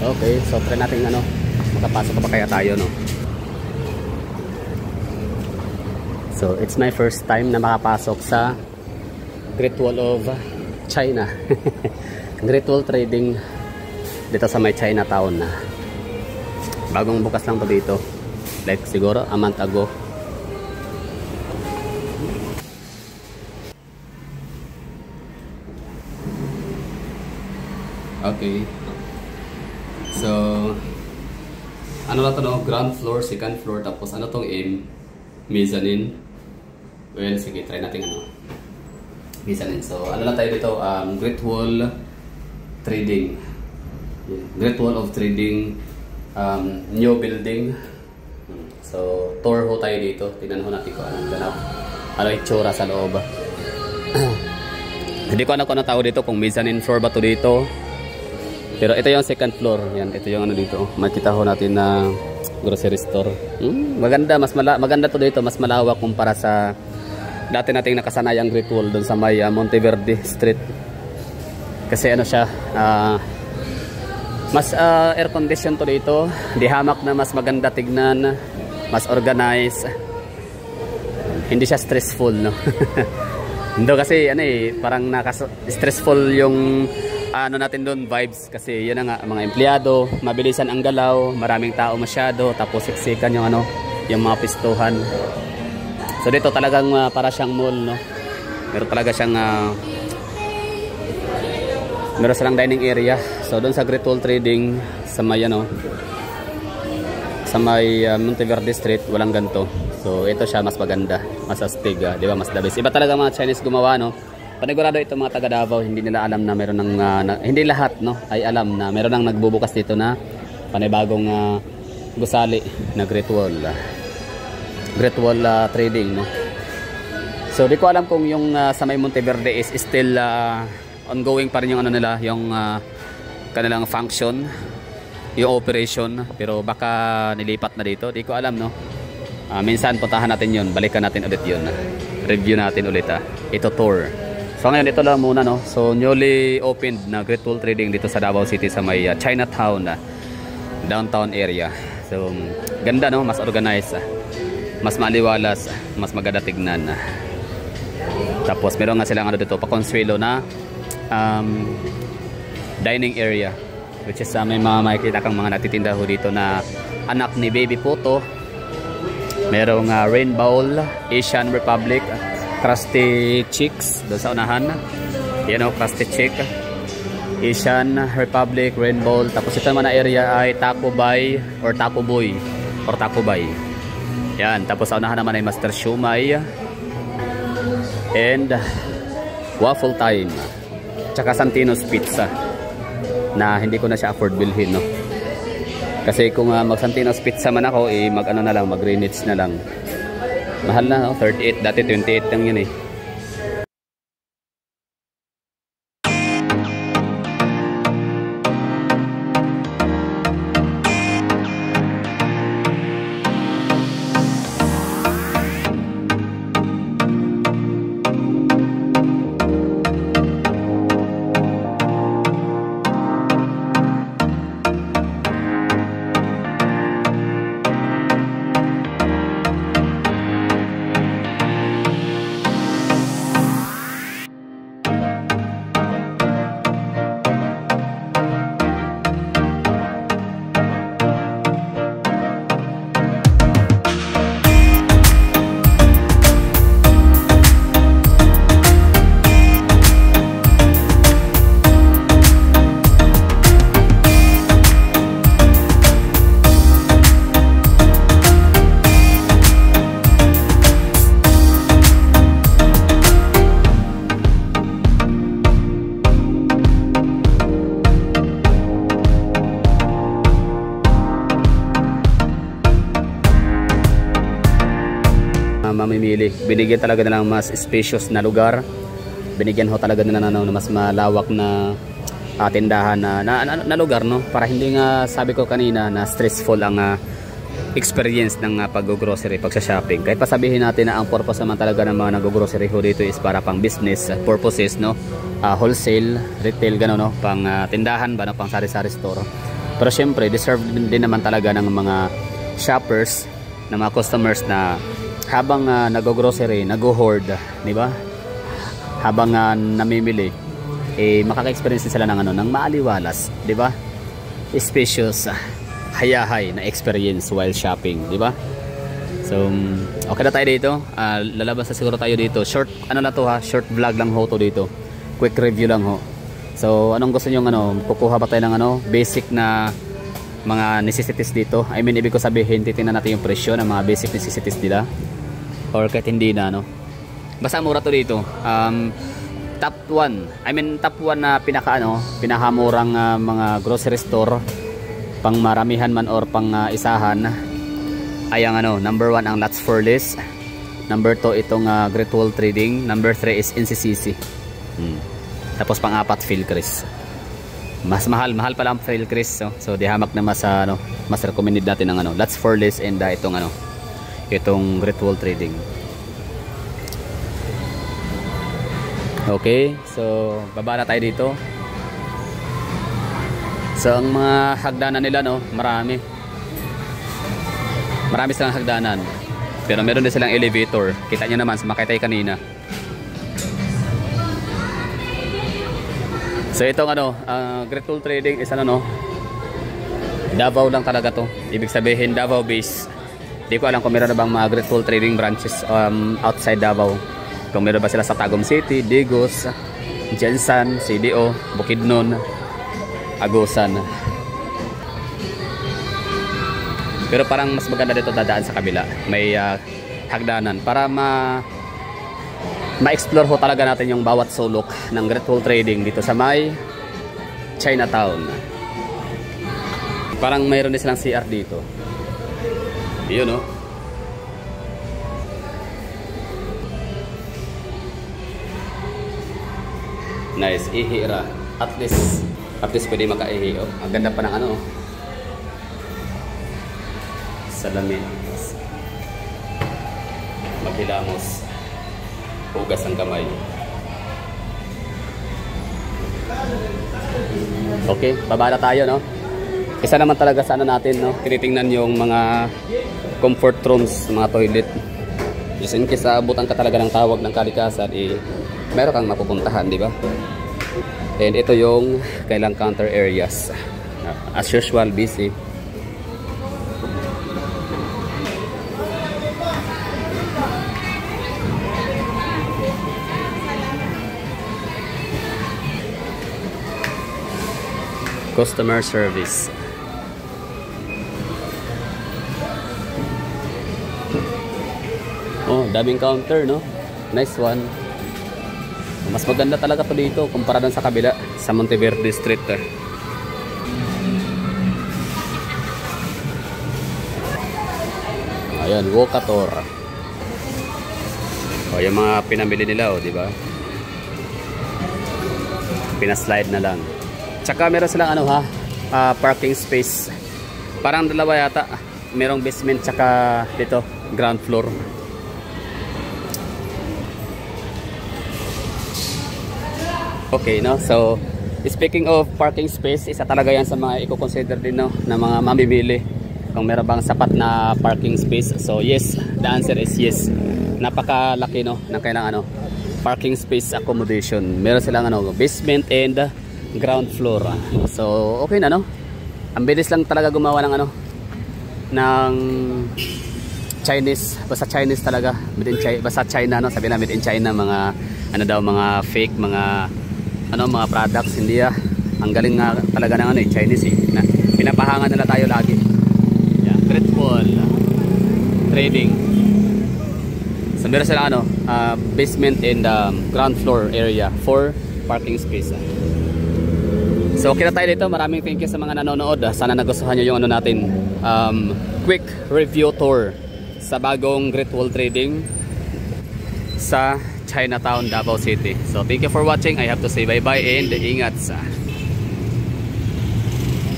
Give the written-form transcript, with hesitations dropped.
Okay, so try natin ano, makapasok pa kaya tayo, no? So, it's my first time na makapasok sa Great Wall of China. Great Wall Trading dito sa may Chinatown na. Bagong bukas lang to dito. Like siguro a month ago. Okay. So, ano na to, no? Ground floor, second floor, tapos ano tong mezzanine. Well, sige, try natin ano. Mezzanine. So, ano na tayo dito? Great Wall Trading. Great Wall of Trading, new building. So, tour ho tayo dito. Tingnan ho natin kung anong ganap. Ano itsura sa loob. Hindi ko alam kung ano tawag dito, kung mezzanine floor ba to dito. Pero ito yung second floor. Yan, ito yung ano dito. Makita ho natin na grocery store. Maganda, maganda to dito, mas malawak kumpara sa dati nating nakasanayang Great Wall doon sa may Monteverde Street. Kasi ano siya, mas air condition to dito. Di hamak na, mas maganda tignan, mas organized. Hindi siya stressful, no? Hindi kasi ano parang stressful yung ano natin doon, vibes, kasi yun na nga, mga empleyado, mabilisan ang galaw, maraming tao masyado, tapos siksikan yung ano, yung mga pistuhan. So dito talagang para siyang mall, no? Meron talaga siyang meron silang dining area. So doon sa Great Wall Trading sa may ano, sa may Monteverde Street, walang ganito. So ito siya mas maganda, mas astig, di ba, mas the best. Iba talaga mga Chinese gumawa, no? Panigurado ito mga taga Davao, hindi nila alam na meron ng hindi lahat, no, ay alam na meron nang nagbubukas dito na panibagong gusali na Great Wall Trading, no. So di ko alam kung yung sa may Monteverde is still ongoing pa rin yung ano nila, yung kanilang function, yung operation, pero baka nilipat na dito, di ko alam, no. Minsan puntahan natin yun, balikan natin ulit yun, review natin ulit ito tour. So ngayon ito lang muna, no. So newly opened na Great Wall Trading dito sa Davao City sa may Chinatown, downtown area. So ganda, no, mas organized, mas maliwalas, mas maganda tignan. Tapos meron nga silang ano dito, pa-consuelo na dining area, which is may mga makikita kang mga natitinda ho dito na anak ni Baby Puto. Merong Rainbow, Asian Republic, Krusty Chicks doon sa unahan. Yan o, Krusty Chick, Asian Republic, Rainbow. Tapos ito naman na area ay Taco Bay or Taco Boy or Taco Bay. Yan, tapos sa unahan naman ay Master Shumai and Waffle Time, tsaka Santino's Pizza, na hindi ko na siya afford bilhin, no. Kasi kung mag Santino's Pizza man ako, mag ano na lang, mag Greenwich na lang. Mahal na, no? 38, dati 28 lang yun eh. Mamimili, binigyan talaga na lang mas spacious na lugar, binigyan ho talaga na mas malawak na tindahan na lugar, no, para hindi nga, sabi ko kanina, na stressful ang experience ng pag-grocery, pagsa-shopping. Kahit pasabihin natin na ang purpose naman talaga ng mga nag-grocery ho dito is para pang business purposes, no, wholesale, retail, gano'n, no, pang tindahan ba, no, pang sari-sari store. Pero syempre, deserve din naman talaga ng mga shoppers, ng mga customers na habang nag-grocery, nag-hoard, di ba? Habang namimili, makaka-experience sila ng ng maaliwalas, di ba? Spacious, hayahay na experience while shopping, di ba? So, okay na tayo dito. Lalabas na siguro tayo dito. Short, na to ha? Short vlog lang ho to dito. Quick review lang ho. So, anong gusto nyo kukuha ba tayo ng basic na mga necessities dito? I mean, ibig ko sabihin, titingnan natin yung presyo ng mga basic necessities nila. Or kahit hindi na, basta mura to dito. Top 1. I mean, top 1 na pinakamurang mga grocery store, pang maramihan man or pang isahan, ay ang number 1 ang Lots for Less. Number 2 itong Great Wall Trading. Number 3 is NCCC. Tapos pang-4 Philcris. Mas mahal pala ang Philcris. So di hamak na mas recommended natin ang Lots for Less and itong Great Wall Trading. Okay, so baba na tayo dito. So ang mga hagdanan nila marami silang hagdanan. Pero meron din silang elevator. Kita nyo naman, sumakay tayo kanina. So itong Great Wall Trading is Davao lang talaga to. Ibig sabihin Davao base. Di ko alam kung meron na bang mga Great Wall Trading branches outside Davao. Kung meron ba sila sa Tagum City, Digos, Jensan, CDO, Bukidnon, Agusan. Pero parang mas maganda dito dadaan sa kabila. May hagdanan para ma-explore ho talaga natin yung bawat sulok ng Great Wall Trading dito sa may Chinatown. Parang mayroon din silang CR dito. Yun nice, ihira. At least pwede maka-ihi. Ang ganda pa ng salamin. Maghilamos. Hugas ang kamay. Okay, baba na tayo Isa naman talaga sa natin tinitingnan yung mga comfort rooms, mga toilet. Just in case abutan ka talaga ng tawag ng kalikasan, meron kang mapupuntahan, di ba? And ito yung kailang counter areas. As usual, busy. Customer service. Oh, daming counter, Nice one. Mas maganda talaga to dito kumpara dun sa kabila, sa Monteverde Street. Ayan, Wokator. O, yung mga pinamili nila, di ba? Pinaslide na lang. Tsaka meron silang parking space. Parang dalawa yata. Merong basement tsaka dito, ground floor. Okay, so speaking of parking space, isa talaga yan sa mga i-consider din na mga mamimili kung meron bang sapat na parking space. So yes, the answer is yes. Napakalaki ng kailang parking space accommodation. Meron silang basement and ground floor. So okay na Ang bilis lang talaga gumawa ng ng Chinese, basta Chinese talaga, basta China sabi na made in China, mga mga fake, mga mga products, hindi ang galing nga talaga ng Chinese na pinapahangan nila tayo lagi. Yeah, Great Wall Trading. So meron sila basement and ground floor area for parking space. So okay na tayo dito. Maraming thank you sa mga nanonood. Sana nagustuhan nyo yung natin quick review tour sa bagong Great Wall Trading sa Chinatown, Davao City. So thank you for watching. I have to say bye-bye and ingat sa